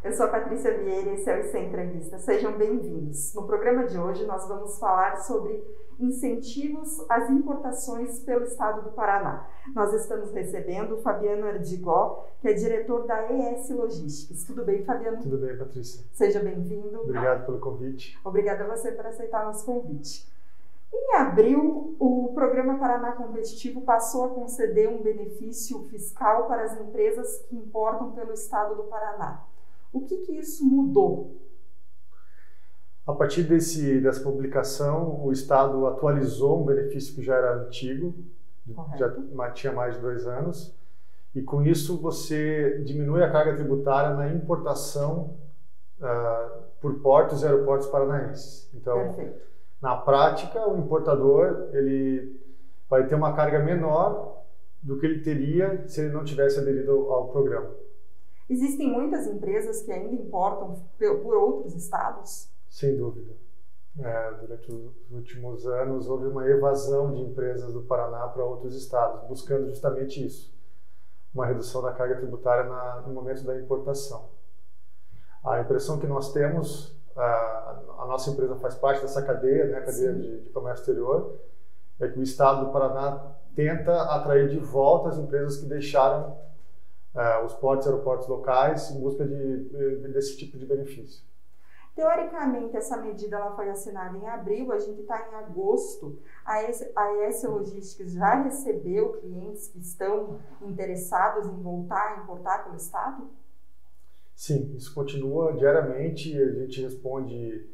Eu sou a Patrícia Vieira e esse é o IC Entrevista. Sejam bem-vindos. No programa de hoje nós vamos falar sobre incentivos às importações pelo estado do Paraná. Nós estamos recebendo o Fabiano Ardigó, que é diretor da ES Logistics. Tudo bem, Fabiano? Tudo bem, Patrícia. Seja bem-vindo. Obrigado pelo convite. Obrigada a você por aceitar nosso convite. Em abril, o Programa Paraná Competitivo passou a conceder um benefício fiscal para as empresas que importam pelo estado do Paraná. O que isso mudou? A partir dessa publicação, o Estado atualizou um benefício que já era antigo, já tinha mais de 2 anos, e com isso você diminui a carga tributária na importação por portos e aeroportos paranaenses. Então, Perfeito. Na prática, o importador ele vai ter uma carga menor do que ele teria se ele não tivesse aderido ao programa. Existem muitas empresas que ainda importam por outros estados? Sem dúvida. Durante os últimos anos houve uma evasão de empresas do Paraná para outros estados, buscando justamente isso, uma redução da carga tributária no momento da importação. A impressão que nós temos, a nossa empresa faz parte dessa cadeia, né, cadeia de comércio exterior, é que o estado do Paraná tenta atrair de volta as empresas que deixaram os portos e aeroportos locais em busca desse tipo de benefício. Teoricamente, essa medida ela foi assinada em abril, a gente está em agosto. A ES Logistics já recebeu clientes que estão interessados em voltar a importar pelo estado? Sim, isso continua diariamente, a gente responde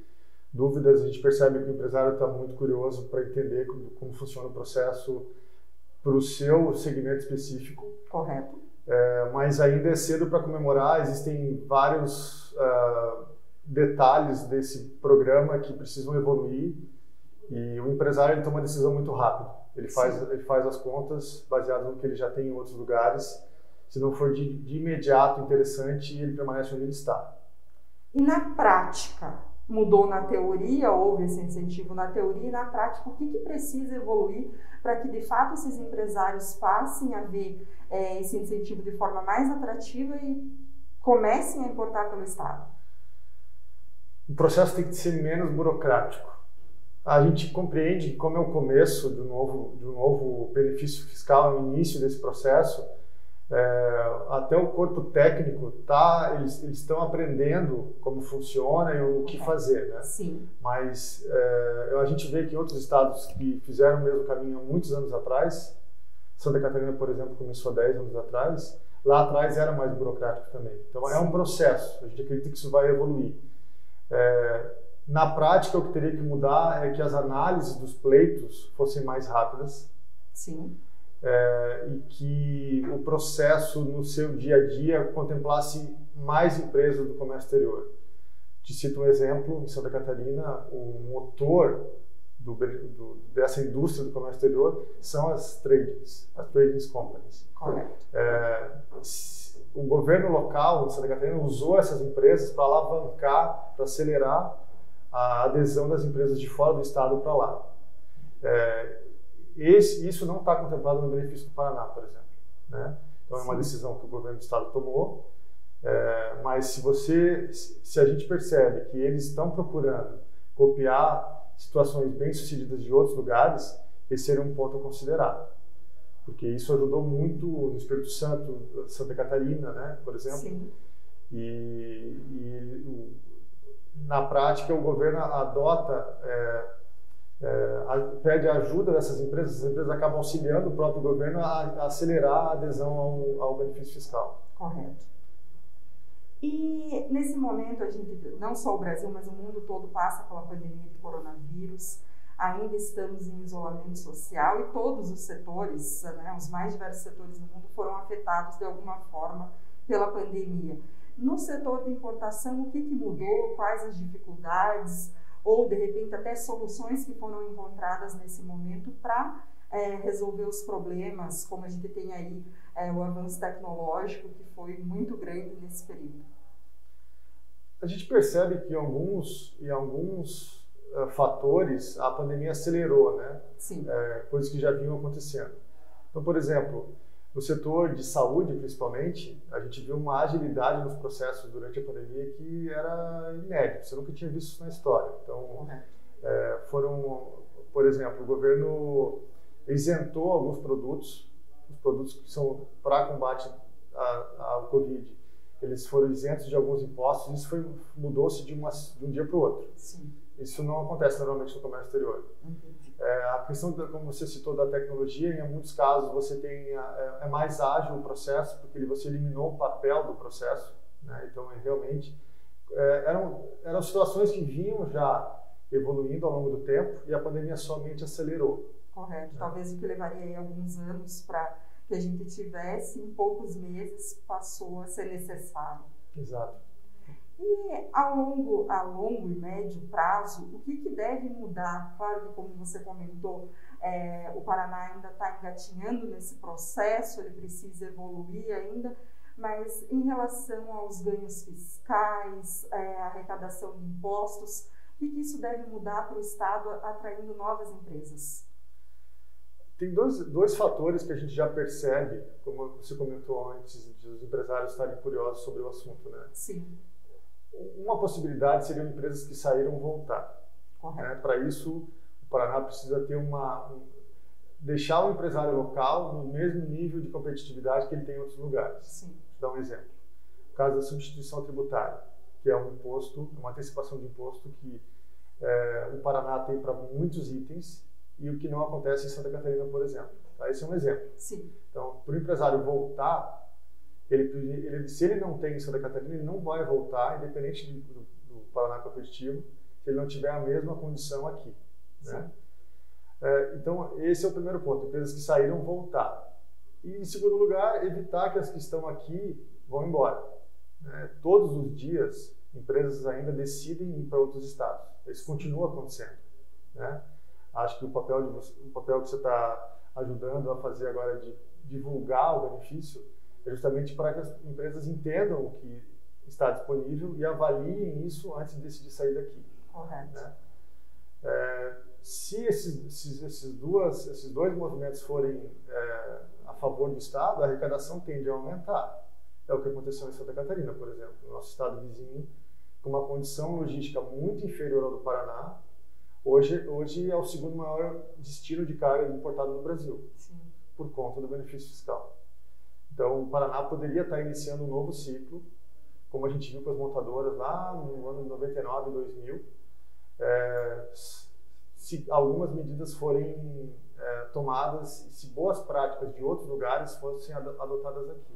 dúvidas, a gente percebe que o empresário está muito curioso para entender como funciona o processo para o seu segmento específico. Correto. Mas ainda é cedo para comemorar, existem vários detalhes desse programa que precisam evoluir e o empresário ele toma uma decisão muito rápida. Ele faz as contas baseado no que ele já tem em outros lugares. Se não for de imediato interessante, ele permanece onde ele está. E na prática, mudou na teoria, houve esse incentivo na teoria, e na prática, o que precisa evoluir para que de fato esses empresários passem a ver esse incentivo de forma mais atrativa e comecem a importar pelo estado? O processo tem que ser menos burocrático. A gente compreende que, como é o começo de um novo benefício fiscal, no início desse processo, até o corpo técnico eles estão aprendendo como funciona e o que fazer, né? Sim. Mas a gente vê que outros estados que fizeram o mesmo caminho há muitos anos atrás, Santa Catarina, por exemplo, começou há 10 anos atrás, lá atrás era mais burocrático também. Então é um processo, a gente acredita que isso vai evoluir. Na prática, o que teria que mudar é que as análises dos pleitos fossem mais rápidas. Sim. E que o processo no seu dia a dia contemplasse mais empresas do comércio exterior. Te cito um exemplo, em Santa Catarina, o motor dessa indústria do comércio exterior são as trading companies. Correto. O governo local de Santa Catarina usou essas empresas para alavancar, para acelerar a adesão das empresas de fora do estado para lá. Isso não está contemplado no benefício do Paraná, por exemplo, né? Então é uma decisão que o governo do estado tomou, mas se a gente percebe que eles estão procurando copiar situações bem-sucedidas de outros lugares, esse seria um ponto a considerar, porque isso ajudou muito no Espírito Santo, Santa Catarina, né, por exemplo. Sim. E na prática o governo adota pede a ajuda dessas empresas, as empresas acabam auxiliando o próprio governo a acelerar a adesão ao benefício fiscal. Correto. E nesse momento, a gente, não só o Brasil, mas o mundo todo passa pela pandemia de coronavírus, ainda estamos em isolamento social e todos os setores, né, os mais diversos setores do mundo foram afetados de alguma forma pela pandemia. No setor de importação, o que mudou? Quais as dificuldades? Ou, de repente, até soluções que foram encontradas nesse momento para resolver os problemas, como a gente tem aí o avanço tecnológico, que foi muito grande nesse período? A gente percebe que em alguns fatores a pandemia acelerou, né? Sim. Coisas que já vinham acontecendo. Então, por exemplo, No setor de saúde, principalmente, a gente viu uma agilidade nos processos durante a pandemia que era inédito, você nunca tinha visto isso na história. Então, por exemplo, o governo isentou alguns produtos, os produtos que são para combate ao Covid, eles foram isentos de alguns impostos, e isso mudou-se de um dia para o outro. Sim. Isso não acontece normalmente no comércio exterior. A questão, como você citou, da tecnologia, em muitos casos você tem é mais ágil o processo, porque você eliminou o papel do processo, né? Então, realmente, eram situações que vinham já evoluindo ao longo do tempo e a pandemia somente acelerou. Correto. Talvez o que levaria aí alguns anos para que a gente tivesse, em poucos meses, passou a ser necessário. Exato. E a longo e médio prazo, o que deve mudar? Claro que, como você comentou, o Paraná ainda está engatinhando nesse processo, ele precisa evoluir ainda, mas em relação aos ganhos fiscais, arrecadação de impostos, o que isso deve mudar para o Estado atraindo novas empresas? Tem dois fatores que a gente já percebe, como você comentou antes, de os empresários estarem curiosos sobre o assunto, né? Sim. Uma possibilidade seriam empresas que saíram voltar. Correto. Para isso, o Paraná precisa ter deixar o empresário local no mesmo nível de competitividade que ele tem em outros lugares. Sim. Vou dar um exemplo. O caso da substituição tributária, que é um imposto, uma antecipação de imposto que o Paraná tem para muitos itens e o que não acontece em Santa Catarina, por exemplo. Tá? Esse é um exemplo. Sim. Então, para o empresário voltar, se ele não tem em Santa Catarina, ele não vai voltar, independente do Paraná competitivo, se ele não tiver a mesma condição aqui. Né? Então, esse é o primeiro ponto, empresas que saíram voltar. E, em segundo lugar, evitar que as que estão aqui vão embora. Todos os dias, empresas ainda decidem ir para outros estados. Isso continua acontecendo. Né? Acho que o papel que você está ajudando a fazer agora de divulgar o benefício é justamente para que as empresas entendam o que está disponível e avaliem isso antes de decidir sair daqui. Correto. Né? Se esses dois movimentos forem a favor do Estado, a arrecadação tende a aumentar. É o que aconteceu em Santa Catarina, por exemplo, no nosso estado vizinho, com uma condição logística muito inferior ao do Paraná. Hoje é o segundo maior destino de carga importada no Brasil. Sim. Por conta do benefício fiscal. Então, o Paraná poderia estar iniciando um novo ciclo, como a gente viu com as montadoras lá no ano de 99 e 2000, se algumas medidas forem tomadas e se boas práticas de outros lugares fossem adotadas aqui.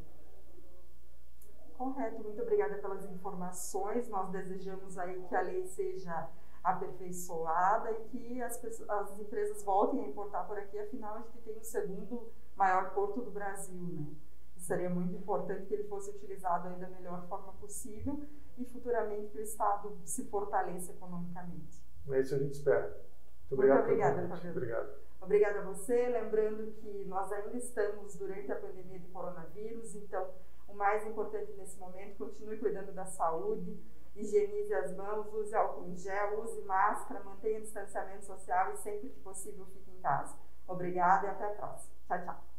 Correto, muito obrigada pelas informações. Nós desejamos aí que a lei seja aperfeiçoada e que as empresas voltem a importar por aqui, afinal a gente tem o segundo maior porto do Brasil, né? E seria muito importante que ele fosse utilizado aí da melhor forma possível e futuramente que o Estado se fortaleça economicamente. É isso que a gente espera. Muito obrigada, Fabiano. Obrigado. Obrigada a você. Lembrando que nós ainda estamos durante a pandemia de coronavírus, então o mais importante nesse momento, continue cuidando da saúde, higienize as mãos, use álcool em gel, use máscara, mantenha distanciamento social e sempre que possível fique em casa. Obrigada e até a próxima. Tchau, tchau.